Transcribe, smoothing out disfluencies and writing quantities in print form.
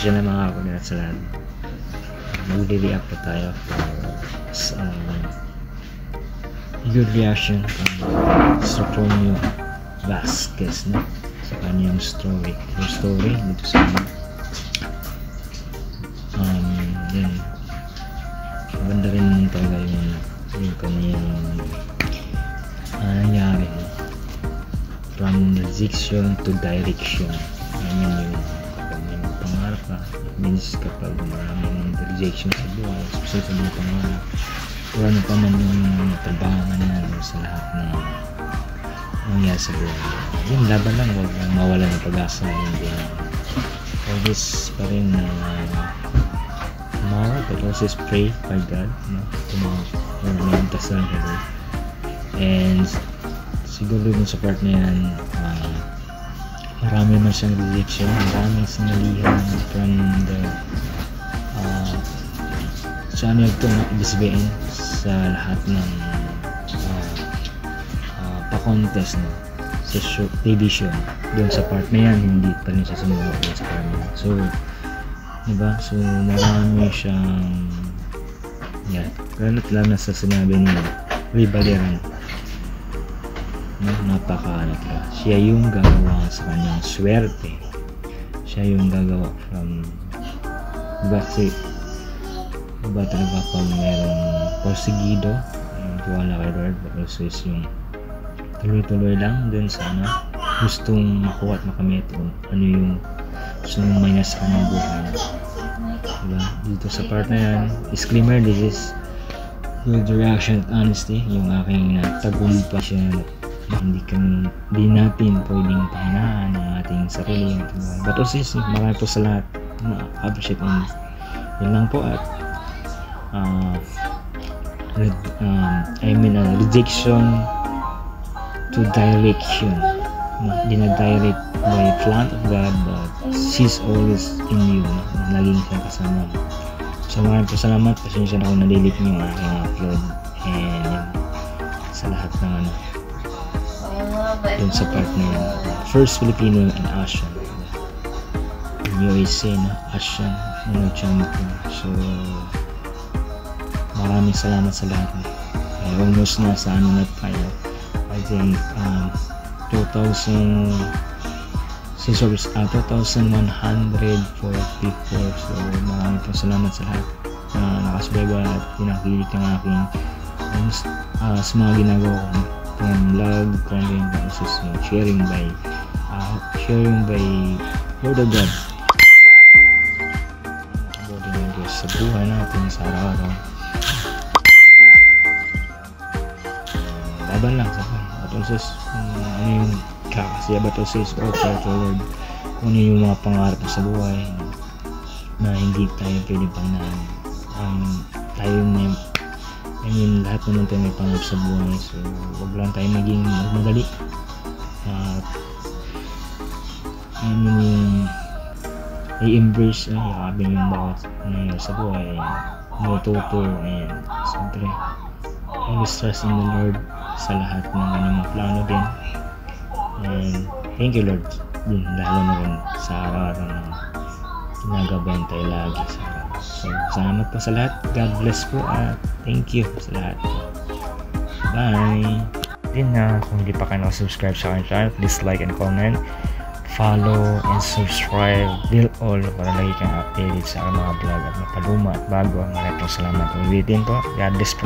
pasensya na mga kakulat sa lahat. Magre-react po tayo for good reaction from Sophronio Vasquez na sa kanyang story dito sa yun, maganda rin talaga yung kanyang nangyari from rejection to direction. I mean, yung kapag may mga pangarap ka, it means kapag maraming rejection sa buhay, especially sa mga pangarap, kung ano pa man yung trabaho na sa lahat na nangyari sa buhay, yun, laban lang, huwag mawala ng pag-asa. Always pa rin tomorrow, but also pray by God, may dasal ka doon. And siguro dun sa part na yan, marami man siyang rejection, maraming sinalihan from the channel ito na ibisbain sa lahat ng pa-contest na sa TV show. Doon sa part na yan, hindi pa rin siya sumuha sa part na yan. So, diba? So, marami siyang yan. Kalat lang na sa sinabi ni Ray Valerian. Napaka-alata. Siya yung gagawa sa kanyang swerte. Siya yung gagawa from kasi iba talaga pag merong porsigido yung tiwala kay Lord, but also is yung tuloy-tuloy lang dun sa gustong makuha at makamit ano yung gusto mong minus sa kanyang buhay, diba? Dito sa part na yan, disclaimer, this is good reaction at honesty, yung aking tagumpay siya. Hindi natin pwedeng panginahan ang ating sarili. But also, marami po sa lahat na appreciate and yun lang po. At rejection to direction. Dinadirect by plan of God, but she's always in you. Laging siyang kasama. So marami po salamat. Pasensya na kung nalilit niyo yung aking upload. And sa lahat ng dun sa part na yun, first Filipino and Asian USA na Asian na nag-champion. So maraming salamat sa lahat. Almost na sa na tayo, I think 2,144. So maraming po salamat sa lahat na nakasubayba at pinakilig ng aking sa mga ginagawa ko from vlog, content, process, sharing by Lord of God. Nakabuti ng Diyos sa buhay natin sa araw-araw. Laban lang sa buhay. But also, ano yung kakasiya, but also is all pray to Lord. Kung ano yung mga pangarap sa buhay na hindi tayo pwede pangalan. Tayo na lahat naman tayo may pangarap sa buhay, so wag lang tayo maging magmadali at yung i-embrace yakabin yung bawat nangyayari sa buhay, matuto, and siyempre always trust in the Lord sa lahat ng kanyang mga plano din. And thank you Lord din, lalo na rin sa araw-araw na ginagabayan tayo lagi sa araw. So salamat po sa lahat, God bless po, at thank you sa lahat. Bye! Din kung hindi pa kayo nakasubscribe sa aking channel, please like and comment, follow and subscribe, bill all para lagi kang updated sa aking mga vlog at mapaluma at bago. Maraming salamat. Ulitin po, God bless po.